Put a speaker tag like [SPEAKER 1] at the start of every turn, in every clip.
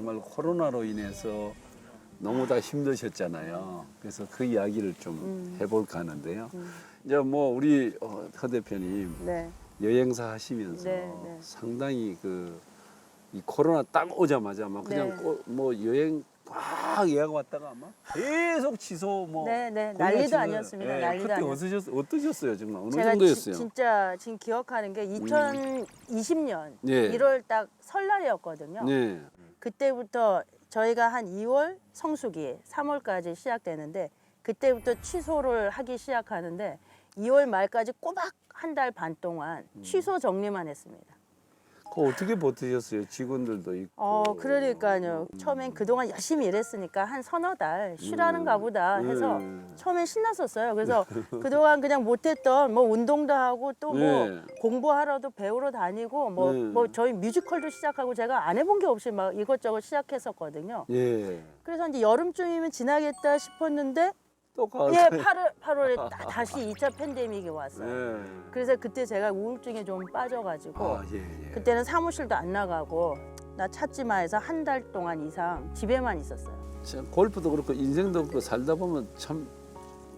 [SPEAKER 1] 정말 코로나로 인해서 너무 다 힘드셨잖아요. 그래서 그 이야기를 좀 해볼까 하는데요. 이제 뭐 우리 허 대표님
[SPEAKER 2] 네.
[SPEAKER 1] 여행사 하시면서
[SPEAKER 2] 네, 네.
[SPEAKER 1] 상당히 이 코로나 딱 오자마자 막 그냥
[SPEAKER 2] 네.
[SPEAKER 1] 뭐 여행 막 예약 왔다가 막 계속 취소 뭐
[SPEAKER 2] 네, 네.
[SPEAKER 1] 코로나
[SPEAKER 2] 난리도
[SPEAKER 1] 취소.
[SPEAKER 2] 아니었습니다.
[SPEAKER 1] 예,
[SPEAKER 2] 난리도
[SPEAKER 1] 그때
[SPEAKER 2] 아니었어요.
[SPEAKER 1] 어떠셨어요? 정말 어느
[SPEAKER 2] 제가
[SPEAKER 1] 정도였어요?
[SPEAKER 2] 진짜 지금 기억하는 게 2020년
[SPEAKER 1] 예.
[SPEAKER 2] 1월 딱 설날이었거든요.
[SPEAKER 1] 네.
[SPEAKER 2] 그때부터 저희가 한 2월 성수기 3월까지 시작되는데 그때부터 취소를 하기 시작하는데 2월 말까지 꼬박 한 달 반 동안 취소 정리만 했습니다.
[SPEAKER 1] 그거 어떻게 버티셨어요? 직원들도 있고.
[SPEAKER 2] 그러니까요. 처음엔 그동안 열심히 일했으니까 한 서너 달 쉬라는가 보다 해서 처음엔 신났었어요. 그래서 그동안 그냥 못했던 뭐 운동도 하고 또 뭐
[SPEAKER 1] 네.
[SPEAKER 2] 공부하러도 배우러 다니고 뭐 저희 뮤지컬도 시작하고 제가 안 해본 게 없이 막 이것저것 시작했었거든요.
[SPEAKER 1] 예.
[SPEAKER 2] 그래서 이제 여름쯤이면 지나겠다 싶었는데
[SPEAKER 1] 또 가을.
[SPEAKER 2] 예, 8월에 다시 2차 팬데믹이 왔어요.
[SPEAKER 1] 예.
[SPEAKER 2] 그래서 그때 제가 우울증에 좀 빠져가지고
[SPEAKER 1] 아, 예.
[SPEAKER 2] 그때는 사무실도 안 나가고 나 찾지 마 해서 한 달 동안 이상 집에만 있었어요.
[SPEAKER 1] 참 골프도 그렇고 인생도 그렇고 살다 보면 참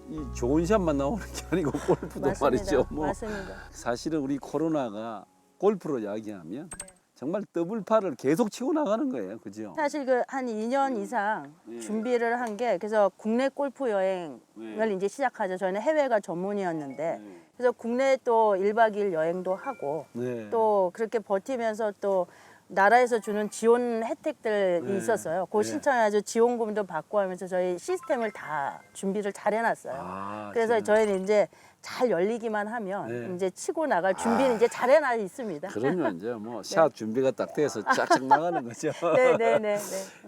[SPEAKER 1] 이 좋은 샷만 나오는 게 아니고 골프도
[SPEAKER 2] 맞습니다.
[SPEAKER 1] 말이죠. 뭐
[SPEAKER 2] 맞습니다.
[SPEAKER 1] 사실은 우리 코로나가 골프로 이야기하면 정말 더블파를 계속 치고 나가는 거예요. 그죠?
[SPEAKER 2] 사실 그 한 2년 이상
[SPEAKER 1] 예.
[SPEAKER 2] 준비를 한 게 그래서 국내 골프 여행을
[SPEAKER 1] 네.
[SPEAKER 2] 이제 시작하죠. 저희는 해외가 전문이었는데
[SPEAKER 1] 네.
[SPEAKER 2] 그래서 국내에 또 1박 2일 여행도 하고
[SPEAKER 1] 네.
[SPEAKER 2] 또 그렇게 버티면서 또 나라에서 주는 지원 혜택들이
[SPEAKER 1] 네.
[SPEAKER 2] 있었어요. 그
[SPEAKER 1] 네.
[SPEAKER 2] 신청해가지고 지원금도 받고 하면서 저희 시스템을 다 준비를 잘 해놨어요.
[SPEAKER 1] 아,
[SPEAKER 2] 그래서
[SPEAKER 1] 진짜.
[SPEAKER 2] 저희는 이제 잘 열리기만 하면
[SPEAKER 1] 네.
[SPEAKER 2] 이제 치고 나갈 준비는 이제 잘 해놔 있습니다.
[SPEAKER 1] 그러면 이제 뭐 샷 준비가 딱 돼서 쫙쫙 나가는 거죠.
[SPEAKER 2] 네네네.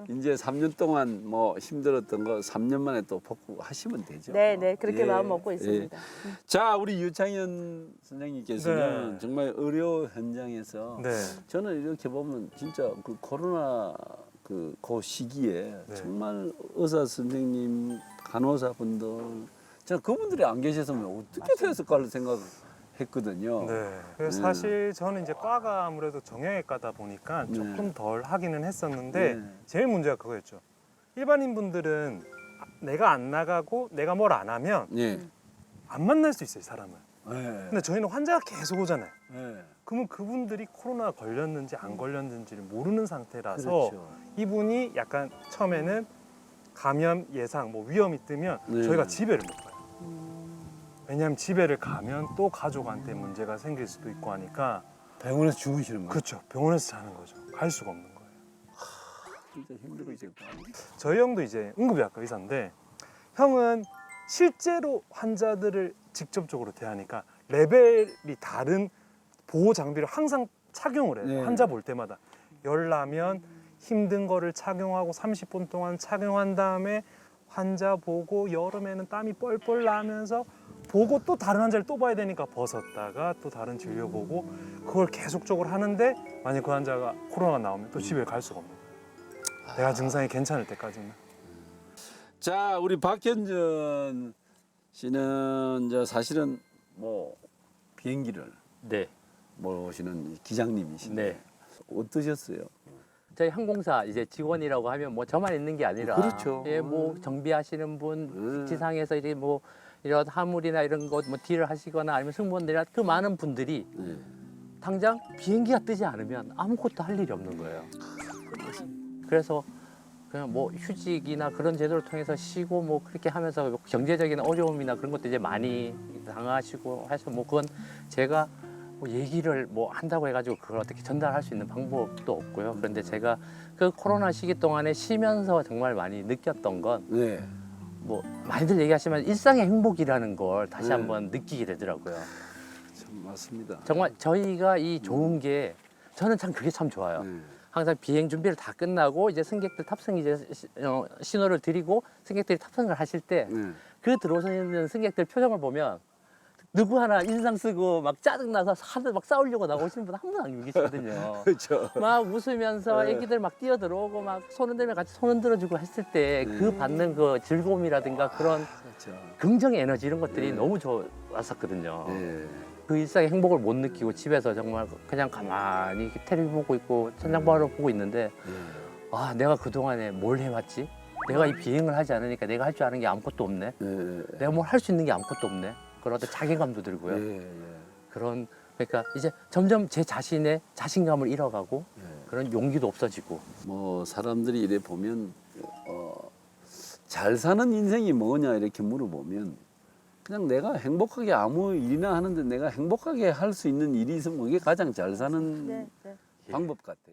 [SPEAKER 1] 이제 3년 동안 뭐 힘들었던 거 3년 만에 또 복구하시면 되죠.
[SPEAKER 2] 네네. 그렇게
[SPEAKER 1] 예,
[SPEAKER 2] 마음 먹고
[SPEAKER 1] 예.
[SPEAKER 2] 있습니다.
[SPEAKER 1] 자, 우리 유창현 선생님께서는
[SPEAKER 3] 네.
[SPEAKER 1] 정말 의료 현장에서
[SPEAKER 3] 네.
[SPEAKER 1] 저는 이렇게 보면 진짜 그 코로나 그 시기에
[SPEAKER 3] 네.
[SPEAKER 1] 정말 의사 선생님, 간호사분들 저 그분들이 안 계셨으면 어떻게 됐을까를 생각했거든요.
[SPEAKER 3] 네. 그래서 사실 저는 이제 과가 아무래도 정형외과다 보니까
[SPEAKER 1] 네.
[SPEAKER 3] 조금 덜 하기는 했었는데
[SPEAKER 1] 네.
[SPEAKER 3] 제일 문제가 그거였죠. 일반인 분들은 내가 안 나가고 내가 뭘 안 하면
[SPEAKER 1] 예.
[SPEAKER 3] 안 만날 수 있어요, 사람을.
[SPEAKER 1] 네.
[SPEAKER 3] 근데 저희는 환자가 계속 오잖아요.
[SPEAKER 1] 네.
[SPEAKER 3] 그러면 그분들이 코로나 걸렸는지 안 걸렸는지를 모르는 상태라서
[SPEAKER 1] 그렇죠.
[SPEAKER 3] 이분이 약간 처음에는 감염 예상, 뭐 위험이 뜨면
[SPEAKER 1] 네.
[SPEAKER 3] 저희가 지배를 못 가요. 왜냐하면 지배를 가면 또 가족한테 문제가 생길 수도 있고 하니까
[SPEAKER 1] 병원에서 주무시는 거예요?
[SPEAKER 3] 그렇죠. 병원에서 자는 거죠. 갈 수가 없는 거예요.
[SPEAKER 1] 진짜 힘들으시겠다.
[SPEAKER 3] 저희 형도 이제 응급의학과 의사인데 형은 실제로 환자들을 직접적으로 대하니까 레벨이 다른 보호 장비를 항상 착용을 해요.
[SPEAKER 1] 네.
[SPEAKER 3] 환자 볼 때마다. 열 나면 힘든 거를 착용하고 30분 동안 착용한 다음에 환자 보고 여름에는 땀이 뻘뻘 나면서 보고 또 다른 환자를 또 봐야 되니까 벗었다가 또 다른 진료 보고 그걸 계속적으로 하는데 만약 그 환자가 코로나가 나오면 또 집에 갈 수가 없는 거예요. 내가 증상이 괜찮을 때까지는.
[SPEAKER 1] 자, 우리 박현전 씨는 이제 사실은 뭐 비행기를
[SPEAKER 4] 네,
[SPEAKER 1] 모시는 기장님이신데
[SPEAKER 4] 네.
[SPEAKER 1] 어떠셨어요?
[SPEAKER 4] 저희 항공사 이제 직원이라고 하면 뭐 저만 있는 게 아니라
[SPEAKER 1] 그렇죠.
[SPEAKER 4] 예, 뭐 정비하시는 분,
[SPEAKER 1] 음.
[SPEAKER 4] 지상에서 이제 뭐 이런 화물이나 이런 거 뭐 딜을 하시거나 아니면 승무원들이나 그 많은 분들이
[SPEAKER 1] 네.
[SPEAKER 4] 당장 비행기가 뜨지 않으면 아무것도 할 일이 없는 거예요. 그래서 그냥 뭐 휴직이나 그런 제도를 통해서 쉬고 뭐 그렇게 하면서 경제적인 어려움이나 그런 것도 이제 많이 당하시고 해서 뭐 그건 제가 뭐 얘기를 뭐 한다고 해가지고 그걸 어떻게 전달할 수 있는 방법도 없고요. 그런데 제가 그 코로나 시기 동안에 쉬면서 정말 많이 느꼈던 건
[SPEAKER 1] 네.
[SPEAKER 4] 뭐 많이들 얘기하시면 일상의 행복이라는 걸 다시
[SPEAKER 1] 네.
[SPEAKER 4] 한번 느끼게 되더라고요.
[SPEAKER 1] 참 맞습니다.
[SPEAKER 4] 정말 저희가 이 좋은 게 저는 참 그게 참 좋아요.
[SPEAKER 1] 네.
[SPEAKER 4] 항상 비행 준비를 다 끝나고 이제 승객들 탑승 이제 신호를 드리고 승객들이 탑승을 하실 때
[SPEAKER 1] 네.
[SPEAKER 4] 그 들어오는 승객들 표정을 보면 누구 하나 인상 쓰고 막 짜증나서 하들 막 싸우려고 나오시는 분 한 분 안 계시거든요.
[SPEAKER 1] 그렇죠.
[SPEAKER 4] 막 웃으면서
[SPEAKER 1] 네.
[SPEAKER 4] 애기들 막 뛰어들어오고 막 손 흔들면 같이 손 흔들어주고 했을 때 그 받는 그 즐거움이라든가 그런
[SPEAKER 1] 그렇죠.
[SPEAKER 4] 긍정의 에너지 이런 것들이
[SPEAKER 1] 네.
[SPEAKER 4] 너무 좋았었거든요.
[SPEAKER 1] 네.
[SPEAKER 4] 그 일상의 행복을 못 느끼고 집에서 정말 그냥 가만히 텔레비 보고 있고 천장 바로 보고 있는데
[SPEAKER 1] 네.
[SPEAKER 4] 아, 내가 그동안에 뭘 해왔지? 내가 이 비행을 하지 않으니까 내가 할 줄 아는 게 아무것도 없네.
[SPEAKER 1] 예,
[SPEAKER 4] 내가 뭘 할 수 있는 게 아무것도 없네. 그런 어떤 자괴감도 들고요.
[SPEAKER 1] 예, 예.
[SPEAKER 4] 그런 그러니까 이제 점점 제 자신의 자신감을 잃어가고 그런 용기도 없어지고.
[SPEAKER 1] 뭐 사람들이 이래 보면 잘 사는 인생이 뭐냐 이렇게 물어보면 그냥 내가 행복하게 아무 일이나 하는데 내가 행복하게 할 수 있는 일이 있으면 그게 가장 잘 사는
[SPEAKER 2] 네, 네.
[SPEAKER 1] 방법 같아요.